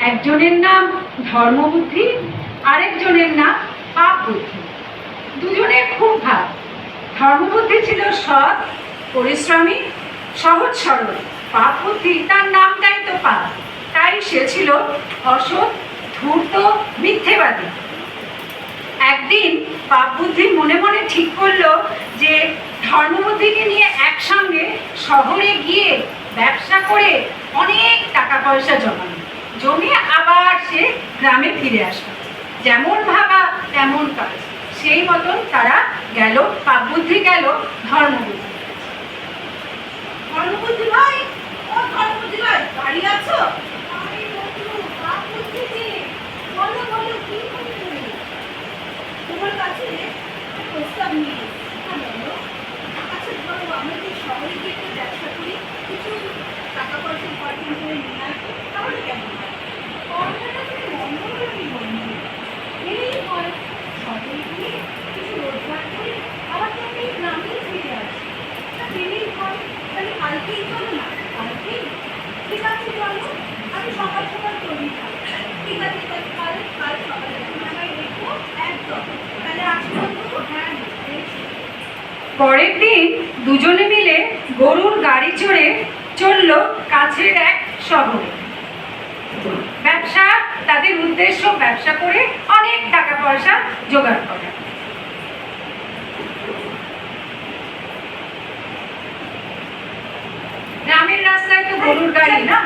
একজনের নাম ধর্মবুদ্ধি, আরেকজনের নাম পাপ বুদ্ধি। দুজনের খুব ভাব। ধর্মবুদ্ধি ছিল সৎ, পরিশ্রমী, সহজ সরল। পাপ বুদ্ধি, তার নামটাই তো পাপ, তাই সে ছিল অসৎ, ধূর্ত, মিথ্যেবাদী। একদিন পাপ বুদ্ধি মনে মনে ঠিক করলো যে ধর্মবুদ্ধিকে নিয়ে একসঙ্গে শহরে গিয়ে ব্যবসা করে অনেক টাকা পয়সা জমিয়ে আবার সে গ্রামে ফিরে আসবে। যেমন ভাবা তেমন কাজ। সেই মতন তারা গেল, পাপ বুদ্ধি গেল ধর্মবুদ্ধি। ধর্মবুদ্ধি ভাই, ও ধর্মবুদ্ধি ভাই, বাড়ি আছো? বলো বলো, কি করবে? তোমার কাছে প্রস্তাব নিয়ে বলো। আচ্ছা ধরো আমরা কি শহরে গিয়ে একটু ব্যবসা করি, কিছু টাকা পয়সা উপার্জন করে নিয়ে আসবো, তাহলে কেমন হয়? কথাটা তুমি মন্দ করে আমি বলবো, এই হয় শহরে গিয়ে কিছু রোজগার করে আবার তো আমি গ্রামে ফিরে আসি, দিলেই হয়। তাহলে কালকেই চলো না? কালকেই? ঠিক আছে চলো, আমি সকাল সকাল তৈরি থাকবো। ঠিক আছে, কাল কাল সকালে তুমি আমায় দেখো একদম। তাহলে আজ বলবো হ্যাঁ দেখছি। পরের দিন দুজনে মিলে গরুর গাড়ি চড়ে চলল কাছের এক শহরে। ব্যবসা, তাদের উদ্দেশ্য ব্যবসা করে অনেক টাকা পয়সা জোগাড় করা। গ্রামের রাস্তায় তো গরুর গাড়ি না,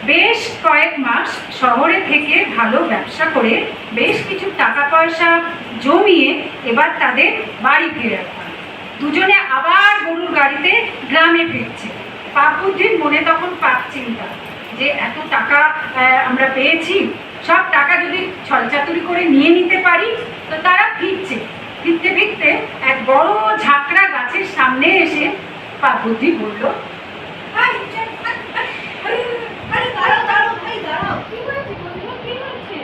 বেশ কয়েক মাস শহরে থেকে ভালো ব্যবসা করে বেশ কিছু টাকা পয়সা জমিয়ে এবার তাদের বাড়ি ফিরে আসা। দুজনে আবার গরুর গাড়িতে গ্রামে ফিরছে। পাপ বুদ্ধির মনে তখন পাপ চিন্তা যে এত টাকা আমরা পেয়েছি, সব টাকা যদি ছলচাতুরি করে নিয়ে নিতে পারি। তো তারা ফিরতে ফিরতে এক বড় ঝাঁকড়া গাছের সামনে এসে পাপ বুদ্ধি বলল, আরে দাঁড়াও দাঁড়াও ভাই, দাঁড়াও। কি হয়েছে বন্ধু, কি হয়েছে?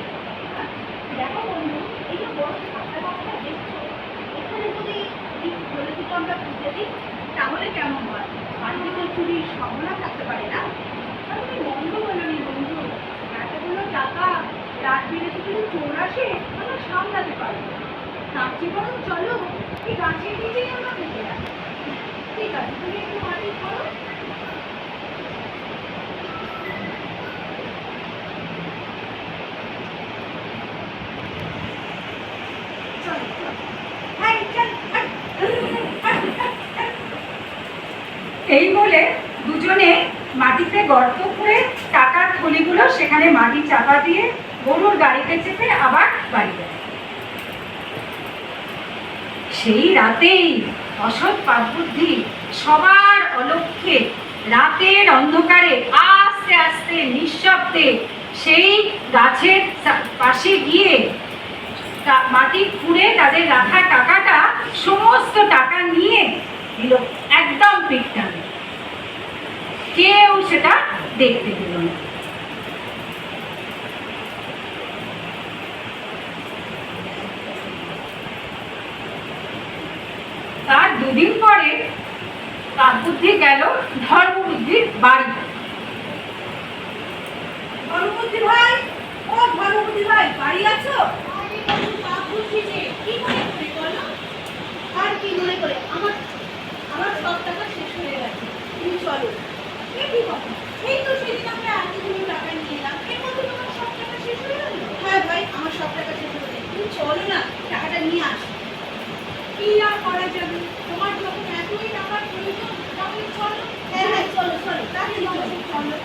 দেখো বন্ধু, এই যে বড় ছাতা গাছটা দেখছো, এখানে যদি বলে দিতে আমরা পুঁতে দিই, তাহলে কেমন হয়? বাড়িতে তো চুরির সম্ভাবনা থাকতে পারে না? আর তুমি মন্দ বলোনি বন্ধু, এতগুলো টাকা রাত বিরেতে যদি চোর আসে আমরা সামলাতে পারবো। তার চেয়ে বরং চলো এই গাছের নিচেই আমরা থেকে রাখি। ঠিক আছে, তুমি একটু মাটি করো। এই বলে দুজনে মাটিতে গর্ত করে টাকার থলিগুলো সেখানে মাটি চাপা দিয়ে গরুর গাড়িতে চেপে আবার বাড়ি যায়। সেই রাতেই অসৎ পাপ বুদ্ধি সবার অলক্ষ্যে রাতের অন্ধকারে আস্তে আস্তে নিঃশব্দে সেই গাছের পাশে গিয়ে মাটি খুঁড়ে তাদের রাখা টাকাটা, সমস্ত টাকা নিয়ে দিল একদম পিঠটানে। কেউ সেটা দেখতে পেল না। তার দুদিন পরে পাপ বুদ্ধি গেল ধর্মবুদ্ধির বাড়ি। ধর্মবুদ্ধি ভাই, ও ধর্মবুদ্ধি ভাই, বাড়ি আছো? আর কি মনে করে? আমার সব টাকা শেষ হয়ে গেছে, তুমি চলো। কি কথা? এই তো সেদিন আমরা এতগুলো টাকা নিয়ে এলাম, এর মধ্যে তোমার সব টাকা শেষ হয়ে গেল? হ্যাঁ ভাই, আমার সব টাকা শেষ হয়ে গেছে। তুমি চলো না, টাকাটা নিয়ে আসো। কি আর করা যাবে? তোমার যখন এতই টাকার প্রয়োজন, তাহলে চলো। হ্যাঁ হ্যাঁ চলো চলো, তাড়াতাড়ি চলো চলো।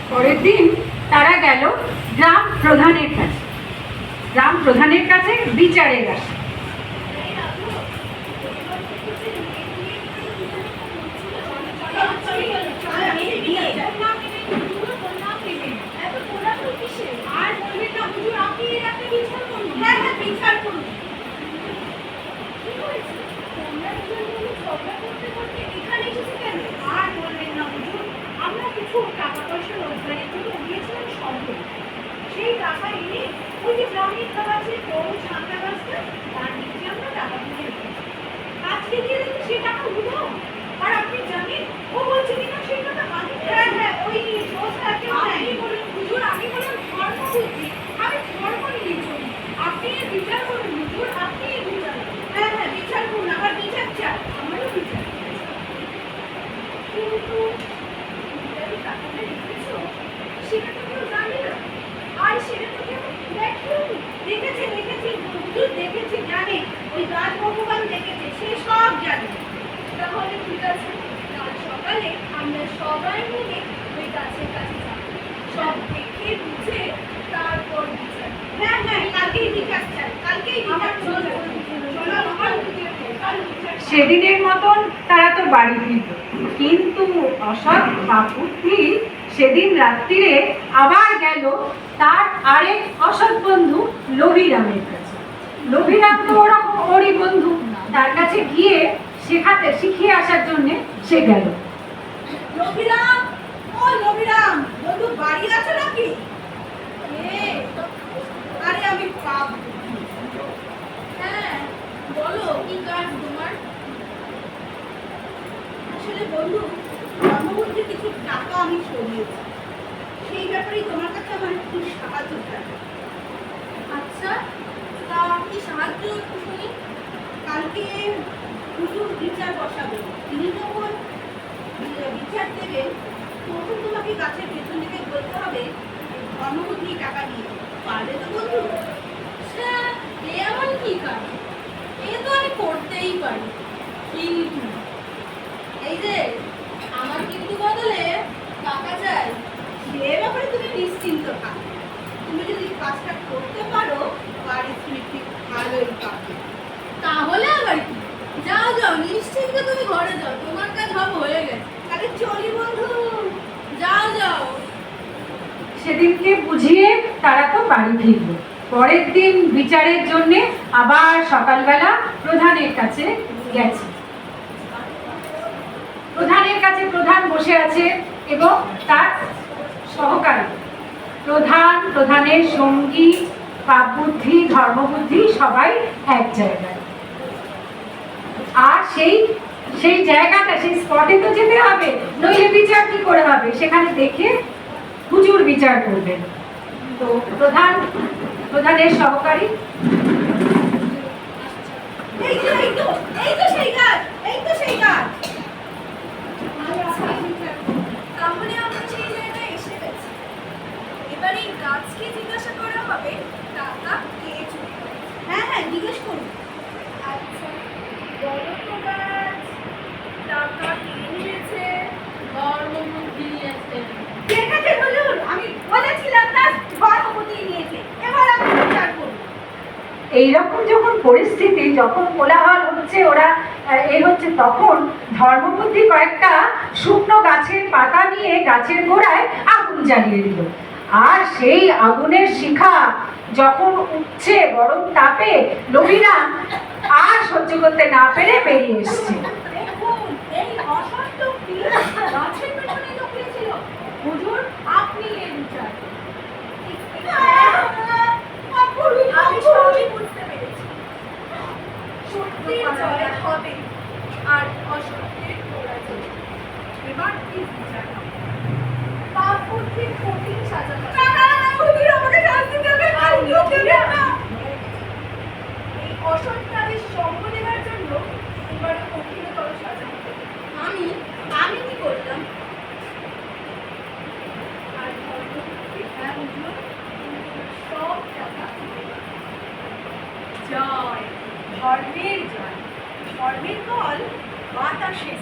পরের দিন তারা গেল গ্রাম প্রধানের কাছে। গ্রাম প্রধানের কাছে বিচারের আসে। টাকা পয়সা রোজগারের জন্য দিয়েছিলাম সম্পদ, সেই টাকা এনে ওই যে গ্রামের গাছে বড় ছাঁটা গাছটা তার নিচে আমরা টাকা তুলে রেখেছি। আজকে গিয়ে দেখি সে টাকা উঠো, আর আপনি জানেন ও বলছে কিনা সেই টাকা আমি। হ্যাঁ হ্যাঁ, ওই দোষটাকে আপনি বলুন হুজুর, আমি বললাম ধর্ম বুদ্ধি, আমি ধর্ম নিয়ে চলি, আপনি এর বিচার করুন হুজুর, আপনি এর বিচার। হ্যাঁ হ্যাঁ, বিচার করুন, আবার বিচার চাই, আমারও বিচার। কিন্তু টাকাটা রেখেছো সেটা তো কেউ জানে না, আর সেটা তো কেউ দেখেও দেখেছে হুজুর দেখেছে, জানে ওই গাছ ভগবান দেখেছে, সে সব জানে। তাহলে ঠিক আছে, কাল সকালে আমরা সবাই মিলে ওই গাছের কাছে যাব, সব দেখে বুঝে তারপর বিচার। হ্যাঁ হ্যাঁ, কালকেই বিচার চাই, কালকেই বিচার। চলো সেদিনের মতন তারা তো বাড়ি ফিরল, কিন্তু অসৎ বাপুটি সেদিন রাত্রিরে আবার গেল তার আরেক অসৎ বন্ধু লভিরামের কাছে। লভিরাম তো ওরই বন্ধু, তার কাছে গিয়ে শেখাতে শিখিয়ে আসার জন্য সে গেল। লভিরাম, ও লভিরাম, বন্ধু বাড়ি আছো নাকি? আরে আমি পাপ। হ্যাঁ বলো, কি কাজ তোমার? আসলে বন্ধু, ধর্মবুদ্ধি কিছু টাকা আমি সরিয়েছি, সেই ব্যাপারেই তোমার কাছে আমার একটু সাহায্য চাই। আচ্ছা, তা কি সাহায্য একটু শুনি। কালকে হুজুর বিচার বসাবে, তিনি যখন বিচার দেবেন তখন তোমাকে গাছের পেছন থেকে বলতে হবে ধর্মবুদ্ধি টাকা দিয়ে, পারবে তো বন্ধু? এ এমন কি কাজ, এ তো আমি করতেই পারি, কিন্তু এই যে আমার কিন্তু বদলে টাকা চাই, সে ব্যাপারে তুমি নিশ্চিন্ত থাকো। তুমি যদি কাজটা করতে পারো বাড়ির স্মৃতি ভালোই পাবে। তাহলে আবার কি, যাও যাও নিশ্চিন্তে তুমি ঘরে যাও, তোমার কাজ হবে হয়ে গেছে। তাহলে চলি বন্ধু, যাও যাও। সেদিনকে বুঝিয়ে তারা তো বাড়ি ফিরল। পরের দিন বিচারের জন্য আবার সকালবেলা প্রধানের কাছে গেছে। প্রধানের কাছে প্রধান বসে আছে এবং তার সহকারী। প্রধানের সঙ্গী, পাপ বুদ্ধি, ধর্মবুদ্ধি সবাই এক জায়গায়। আর সেই জায়গাটা, সেই স্পটে তো যেতে হবে, নইলে বিচার কি করে হবে? সেখানে দেখে হুজুর বিচার করবেন। তো প্রধানের সহকারী, তাহলে আমরা সেই জায়গায় এসে গেছি। এবার এই গাছকে জিজ্ঞাসা করা হবে টাকা কে চুরি করে। হ্যাঁ হ্যাঁ, জিজ্ঞেস করুন। আচ্ছা বলো তো গাছ, টাকা কে নিয়েছে? ধর্মবুদ্ধি নিয়েছে। ঠিক আছে হুজুর, আমি বলেছিলাম না ধর্মবুদ্ধি নিয়েছে, এবার আপনি বিচার করুন। এইরকম যখন পরিস্থিতি, যখন কোলাহল হচ্ছে, ওরা হচ্ছে, তখন ধর্মবুদ্ধি কয়েকটা শুকনো গাছের পাতা নিয়ে গাছের গোড়ায় আগুন জ্বালিয়ে দিল। আর সেই আগুনের শিখা যখন উঠছে গরম তাপে, লভিরাম আর সহ্য করতে না পেরে বেরিয়ে এসছে। দেখুন, এই অসৎ লোকটি গাছের পেছনে লুকিয়েছিল। হুজুর, আপনি এর বিচার আমি সবই বুঝতে পেরেছি। সত্যের জয় হবে আর অসত্যের পরাজয়। এবার কি বিচার হবে? পাপ বুদ্ধির কঠিন সাজা হবে। হুজুর আমাকে শাস্তি দেবেন না, হুজুর দেবেন না। এই অসৎ কাজের সঙ্গ দেওয়ার জন্য এবার কঠিনতর সাজা হবে। আমি কি করলাম? আর ধর্মবুদ্ধি সব টাকা জয়, ধর্মের জয়, ধর্মের ফল বাতাসে